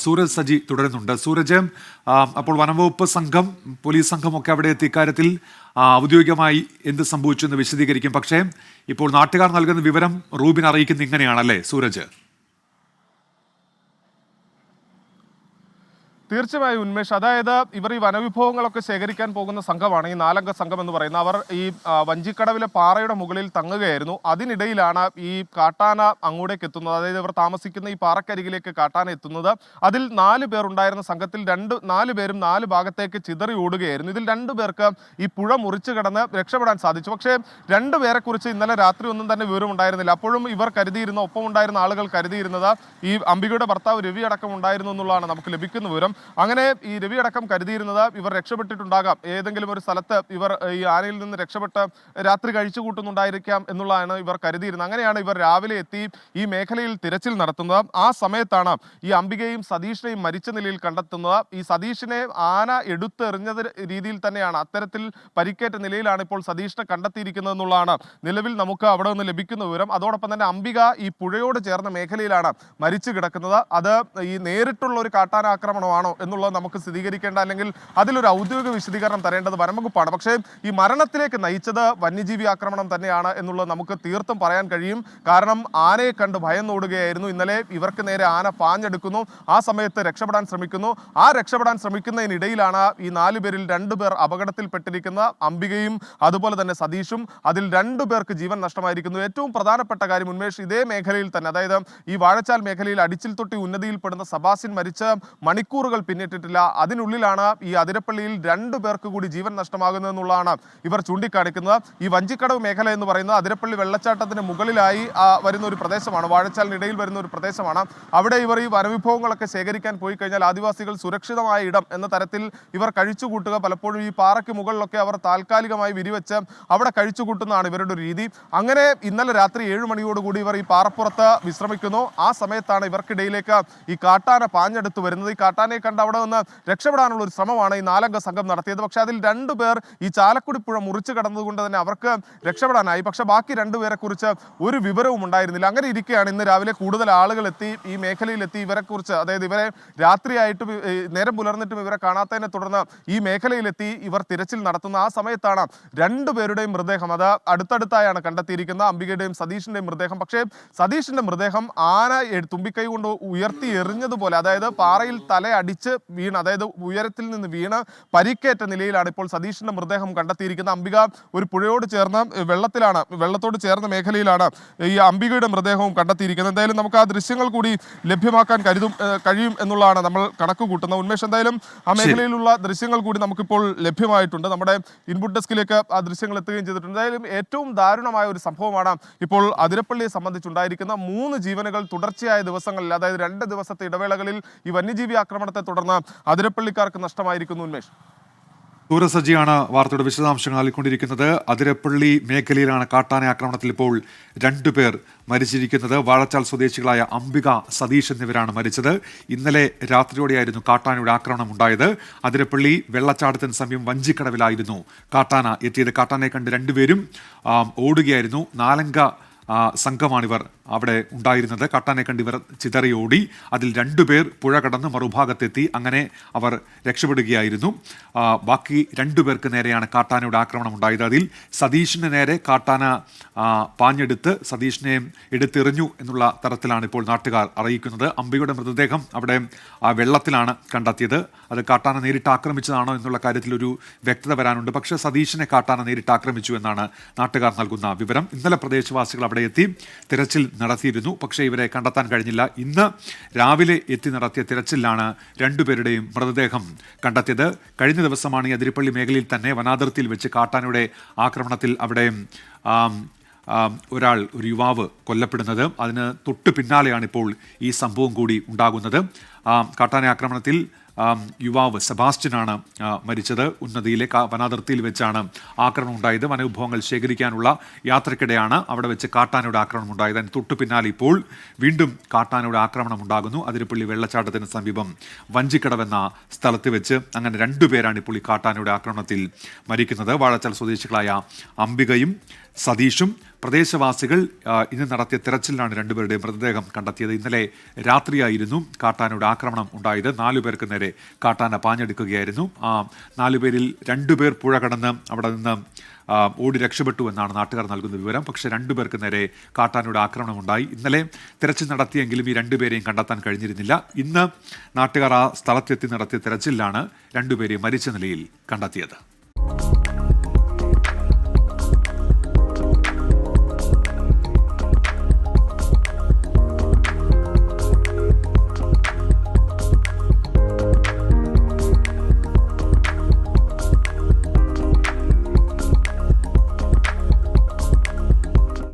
സൂരജ് സജി തുടരുന്നുണ്ട്. സൂരജ്, അപ്പോൾ വനംവകുപ്പ് സംഘം, പോലീസ് സംഘമൊക്കെ അവിടെ എത്തി ഇക്കാര്യത്തിൽ ഔദ്യോഗികമായി എന്ത് സംഭവിച്ചു എന്ന് വിശദീകരിക്കും. പക്ഷേ ഇപ്പോൾ നാട്ടുകാർ നൽകുന്ന വിവരം റൂബിൻ അറിയിക്കുന്നത് ഇങ്ങനെയാണല്ലേ സൂരജ്? തീർച്ചയായും ഉന്മേഷ്, അതായത് ഇവർ ഈ വനവിഭവങ്ങളൊക്കെ ശേഖരിക്കാൻ പോകുന്ന സംഘമാണ് ഈ 4 അംഗ സംഘം എന്ന് പറയുന്നത്. അവർ ഈ വഞ്ചിക്കടവിലെ പാറയുടെ മുകളിൽ തങ്ങുകയായിരുന്നു. അതിനിടയിലാണ് ഈ കാട്ടാന അങ്ങോട്ടേക്ക് എത്തുന്നത്. അതായത് ഇവർ താമസിക്കുന്ന ഈ പാറക്കരികിലേക്ക് കാട്ടാന എത്തുന്നത്. അതിൽ 4 പേർ ഉണ്ടായിരുന്ന സംഘത്തിൽ 4 പേരും 4 ഭാഗത്തേക്ക് ചിതറി ഓടുകയായിരുന്നു. ഇതിൽ 2 പേർക്ക് ഈ പുഴ മുറിച്ചു കടന്ന് രക്ഷപ്പെടാൻ സാധിച്ചു. പക്ഷേ 2 പേരെ കുറിച്ച് ഇന്നലെ രാത്രി ഒന്നും തന്നെ വിവരം ഉണ്ടായിരുന്നില്ല. അപ്പോഴും ഇവർ കരുതിയിരുന്ന, ഒപ്പം ഉണ്ടായിരുന്ന ആളുകൾ കരുതിയിരുന്നത് ഈ അംബികയുടെ ഭർത്താവ് രവി അടക്കം ഉണ്ടായിരുന്നു എന്നുള്ളതാണ് നമുക്ക് ലഭിക്കുന്ന വിവരം. അങ്ങനെ ഈ രവി അടക്കം കരുതിയിരുന്നത് ഇവർ രക്ഷപ്പെട്ടിട്ടുണ്ടാകാം, ഏതെങ്കിലും ഒരു സ്ഥലത്ത് ഇവർ ഈ ആനയിൽ നിന്ന് രക്ഷപ്പെട്ട് രാത്രി കഴിച്ചു കൂട്ടുന്നുണ്ടായിരിക്കാം എന്നുള്ളതാണ് ഇവർ കരുതിയിരുന്നത്. അങ്ങനെയാണ് ഇവർ രാവിലെ എത്തി ഈ മേഖലയിൽ തിരച്ചിൽ നടത്തുന്നത്. ആ സമയത്താണ് ഈ അംബികയും സതീഷിനെയും മരിച്ച നിലയിൽ കണ്ടെത്തുന്നത്. ഈ സതീഷിനെ ആന എടുത്തെറിഞ്ഞ രീതിയിൽ തന്നെയാണ്, അത്തരത്തിൽ പരിക്കേറ്റ നിലയിലാണ് ഇപ്പോൾ സതീഷിനെ കണ്ടെത്തിയിരിക്കുന്നത് എന്നുള്ളതാണ് നിലവിൽ നമുക്ക് അവിടെ നിന്ന് ലഭിക്കുന്ന വിവരം. അതോടൊപ്പം തന്നെ അംബിക ഈ പുഴയോട് ചേർന്ന മേഖലയിലാണ് മരിച്ചു കിടക്കുന്നത്. അത് ഈ നേരിട്ടുള്ള ഒരു കാട്ടാന ആക്രമണമാണോ എന്നുള്ളത് നമുക്ക് സ്ഥിരീകരിക്കേണ്ട, അല്ലെങ്കിൽ അതിലൊരു ഔദ്യോഗിക വിശദീകരണം തരേണ്ടത് വനംവകുപ്പാണ്. പക്ഷേ ഈ മരണത്തിലേക്ക് നയിച്ചത് വന്യജീവി ആക്രമണം തന്നെയാണ് എന്നുള്ളത് നമുക്ക് തീർത്തും പറയാൻ കഴിയും. കാരണം ആനയെ കണ്ട് ഭയന്നോടുകയായിരുന്നു. ഇന്നലെ ഇവർക്ക് നേരെ ആന പാഞ്ഞെടുക്കുന്നു. ആ സമയത്ത് രക്ഷപ്പെടാൻ ശ്രമിക്കുന്നു. ആ രക്ഷപ്പെടാൻ ശ്രമിക്കുന്നതിനിടയിലാണ് ഈ 4 പേരിൽ 2 പേർ അപകടത്തിൽപ്പെട്ടിരിക്കുന്ന അംബികയും അതുപോലെ തന്നെ സതീഷും. അതിൽ 2 പേർക്ക് ജീവൻ നഷ്ടമായിരിക്കുന്നു. ഏറ്റവും പ്രധാനപ്പെട്ട കാര്യം ഉന്മേഷ്, ഇതേ മേഖലയിൽ തന്നെ, അതായത് ഈ വാഴച്ചാൽ മേഖലയിൽ അടിച്ചിൽ തൊട്ടി ഉന്നതിയിൽപ്പെടുന്ന സബാസിൻ മരിച്ച മണിക്കൂറുകൾ പിന്നിട്ടിട്ടില്ല. അതിനുള്ളിലാണ് ഈ അതിരപ്പള്ളിയിൽ 2 പേർക്ക് കൂടി ജീവൻ നഷ്ടമാകുന്നത് എന്നുള്ളതാണ് ഇവർ ചൂണ്ടിക്കാണിക്കുന്നത്. ഈ വഞ്ചിക്കടവ് മേഖല എന്ന് പറയുന്നത് അതിരപ്പള്ളി വെള്ളച്ചാട്ടത്തിന് മുകളിലായി വരുന്ന ഒരു പ്രദേശമാണ്, വാഴച്ചാലിനിടയിൽ വരുന്ന ഒരു പ്രദേശമാണ്. അവിടെ ഇവർ ഈ വനവിഭവങ്ങളൊക്കെ ശേഖരിക്കാൻ പോയി കഴിഞ്ഞാൽ ആദിവാസികൾ സുരക്ഷിതമായ ഇടം എന്ന തരത്തിൽ ഇവർ കഴിച്ചുകൂട്ടുക. പലപ്പോഴും ഈ പാറയ്ക്ക് മുകളിലൊക്കെ അവർ താൽക്കാലികമായി വിരിവെച്ച് അവിടെ കഴിച്ചുകൂട്ടുന്നതാണ് ഇവരുടെ ഒരു രീതി. അങ്ങനെ ഇന്നലെ രാത്രി 7 മണിയോടുകൂടി ഇവർ ഈ പാറപ്പുറത്ത് വിശ്രമിക്കുന്നു. ആ സമയത്താണ് ഇവർക്കിടയിലേക്ക് ഈ കാട്ടാന പാഞ്ഞെടുത്ത് വരുന്നത്. ഈ കാട്ടാനയെ കണ്ട് അവിടെ നിന്ന് രക്ഷപ്പെടാനുള്ള ഒരു ശ്രമമാണ് ഈ 4 അംഗ സംഘം നടത്തിയത്. പക്ഷേ അതിൽ 2 പേർ ഈ ചാലക്കുടി പുഴ മുറിച്ചു കടന്നതുകൊണ്ട് തന്നെ അവർക്ക് രക്ഷപ്പെടാനായി. പക്ഷെ ബാക്കി 2 പേരെ കുറിച്ച് ഒരു വിവരവും ഉണ്ടായിരുന്നില്ല. അങ്ങനെ ഇരിക്കുകയാണ് ഇന്ന് രാവിലെ കൂടുതൽ ആളുകൾ എത്തി ഈ മേഖലയിലെത്തി ഇവരെക്കുറിച്ച്, അതായത് ഇവരെ രാത്രിയായിട്ടും നേരം പുലർന്നിട്ടും ഇവരെ കാണാത്തതിനെ തുടർന്ന് ഈ മേഖലയിലെത്തി ഇവർ തിരച്ചിൽ നടത്തുന്ന ആ സമയത്താണ് 2 പേരുടെയും മൃതദേഹം, അത് അടുത്തടുത്തായാണ് കണ്ടെത്തിയിരിക്കുന്നത്, അംബികയുടെയും സതീഷിന്റെയും മൃതദേഹം. പക്ഷേ സതീഷിന്റെ മൃതദേഹം ആന തുമ്പിക്കൈ കൊണ്ട് ഉയർത്തി എറിഞ്ഞതുപോലെ, അതായത് പാറയിൽ തല അടിച്ച് വീണ്, അതായത് ഉയരത്തിൽ നിന്ന് വീണ് പരിക്കേറ്റ നിലയിലാണ് ഇപ്പോൾ സതീഷിന്റെ മൃതദേഹം കണ്ടെത്തിയിരിക്കുന്നത്. അംബിക ഒരു പുഴയോട് ചേർന്ന് വെള്ളത്തോട് ചേർന്ന മേഖലയിലാണ് ഈ അംബികയുടെ മൃതദേഹവും കണ്ടെത്തിയിരിക്കുന്നത്. എന്തായാലും നമുക്ക് ആ ദൃശ്യങ്ങൾ കൂടി ലഭ്യമാക്കാൻ കഴിയും എന്നുള്ളതാണ് നമ്മൾ കണക്ക് കൂട്ടുന്നത്. ഉന്മേഷ്, എന്തായാലും ആ മേഖലയിലുള്ള ദൃശ്യങ്ങൾ കൂടി നമുക്കിപ്പോൾ ലഭ്യമായിട്ടുണ്ട്. നമ്മുടെ ഇൻപുട്ട് ഡെസ്കിലേക്ക് ആ ദൃശ്യങ്ങൾ എത്തുകയും ചെയ്തിട്ടുണ്ട്. എന്തായാലും ഏറ്റവും ദാരുണമായ ഒരു സംഭവമാണ് ഇപ്പോൾ അതിരപ്പള്ളിയെ സംബന്ധിച്ചുണ്ടായിരിക്കുന്ന. 3 ജീവനുകൾ തുടർച്ചയായ ദിവസങ്ങളിൽ, അതായത് 2 ദിവസത്തെ ഇടവേളകളിൽ ഈ വന്യജീവി ആക്രമണത്തെ തുടർന്ന് അതിരപ്പള്ളിക്കാർക്ക് നഷ്ടമായിരിക്കുന്നു. ഉന്മേഷ്, സൂരജ് സജിയാണ് വാർത്തയുടെ വിശദാംശങ്ങൾ നൽകിക്കൊണ്ടിരിക്കുന്നത്. അതിരപ്പള്ളി മേഖലയിലാണ് കാട്ടാന ആക്രമണത്തിൽ ഇപ്പോൾ 2 പേർ മരിച്ചിരിക്കുന്നത്. വാഴച്ചാൽ സ്വദേശികളായ അംബിക, സതീഷ് എന്നിവരാണ് മരിച്ചത്. ഇന്നലെ രാത്രിയോടെയായിരുന്നു കാട്ടാനയുടെ ആക്രമണം ഉണ്ടായത്. അതിരപ്പള്ളി വെള്ളച്ചാട്ടത്തിന് സമീപം വഞ്ചിക്കടവിലായിരുന്നു കാട്ടാന എത്തിയത്. കാട്ടാനയെ കണ്ട് 2 പേരും ഓടുകയായിരുന്നു. 4 അംഗ സംഘമാണിവർ അവിടെ ഉണ്ടായിരുന്നത്. കാട്ടാനെ കണ്ട് ഇവർ ചിതറിയോടി. അതിൽ 2 പേർ പുഴ കടന്ന് മറുഭാഗത്തെത്തി. അങ്ങനെ അവർ രക്ഷപ്പെടുകയായിരുന്നു. ബാക്കി 2 പേർക്ക് നേരെയാണ് കാട്ടാനയുടെ ആക്രമണം ഉണ്ടായത്. അതിൽ സതീഷിന് നേരെ കാട്ടാന പാഞ്ഞെടുത്ത് സതീഷിനെ എടുത്തെറിഞ്ഞു എന്നുള്ള തരത്തിലാണ് ഇപ്പോൾ നാട്ടുകാർ അറിയിക്കുന്നത്. അംബികയുടെ മൃതദേഹം അവിടെ വെള്ളത്തിലാണ് കണ്ടെത്തിയത്. അത് കാട്ടാന നേരിട്ട് ആക്രമിച്ചതാണോ എന്നുള്ള കാര്യത്തിൽ ഒരു വ്യക്തത വരാനുണ്ട്. പക്ഷേ സതീഷിനെ കാട്ടാന നേരിട്ട് ആക്രമിച്ചു എന്നാണ് നാട്ടുകാർ നൽകുന്ന വിവരം. ഇന്നലെ പ്രദേശവാസികൾ അവിടെ എത്തി തിരച്ചിൽ നടത്തിയിരുന്നു. പക്ഷേ ഇവരെ കണ്ടെത്താൻ കഴിഞ്ഞില്ല. ഇന്ന് രാവിലെ എത്തി നടത്തിയ തിരച്ചിലാണ് 2 പേരുടെയും മൃതദേഹം കണ്ടെത്തിയത്. കഴിഞ്ഞ ദിവസമാണ് ഈ അതിരപ്പള്ളി മേഖലയിൽ തന്നെ വനാതിർത്തിയിൽ വെച്ച് കാട്ടാനയുടെ ആക്രമണത്തിൽ അവിടെ ഒരു യുവാവ് കൊല്ലപ്പെടുന്നത്. അതിന് തൊട്ടു പിന്നാലെയാണ് ഇപ്പോൾ ഈ സംഭവം കൂടി ഉണ്ടാകുന്നത്. കാട്ടാന ആക്രമണത്തിൽ യുവാവ് സെബാസ്റ്റ്യനാണ് മരിച്ചത്. ഉന്നതിയിലെ വനാതിർത്തിയിൽ വെച്ചാണ് ആക്രമണം ഉണ്ടായത്. വനവിഭവങ്ങൾ ശേഖരിക്കാനുള്ള യാത്രക്കിടെയാണ് അവിടെ വെച്ച് കാട്ടാനയുടെ ആക്രമണം ഉണ്ടായത്. അതിന് തൊട്ടു പിന്നാലെ ഇപ്പോൾ വീണ്ടും കാട്ടാനയുടെ ആക്രമണം ഉണ്ടാകുന്നു. അതിരപ്പള്ളി വെള്ളച്ചാട്ടത്തിന് സമീപം വഞ്ചിക്കടവെന്ന സ്ഥലത്ത് വെച്ച്. അങ്ങനെ 2 പേരാണ് ഇപ്പോൾ ഈ കാട്ടാനയുടെ ആക്രമണത്തിൽ മരിക്കുന്നത്. വാഴച്ചാൽ സ്വദേശികളായ അംബികയും സതീഷും. പ്രദേശവാസികൾ ഇന്ന് നടത്തിയ തെരച്ചിലാണ് രണ്ടുപേരുടെയും മൃതദേഹം കണ്ടെത്തിയത്. ഇന്നലെ രാത്രിയായിരുന്നു കാട്ടാനയുടെ ആക്രമണം ഉണ്ടായത്. 4 പേർക്ക് നേരെ കാട്ടാന പാഞ്ഞെടുക്കുകയായിരുന്നു. 4 പേരിൽ 2 പേർ പുഴ കടന്ന് അവിടെ നിന്ന് ഓടി രക്ഷപ്പെട്ടു എന്നാണ് നാട്ടുകാർ നൽകുന്ന വിവരം. പക്ഷേ 2 പേർക്ക് നേരെ കാട്ടാനയുടെ ആക്രമണം ഉണ്ടായി. ഇന്നലെ തെരച്ചിൽ നടത്തിയെങ്കിലും ഈ 2 പേരെയും കണ്ടെത്താൻ കഴിഞ്ഞിരുന്നില്ല. ഇന്ന് നാട്ടുകാർ ആ സ്ഥലത്തെത്തി നടത്തിയ തെരച്ചിലാണ് 2 പേരെയും മരിച്ച നിലയിൽ കണ്ടെത്തിയത്.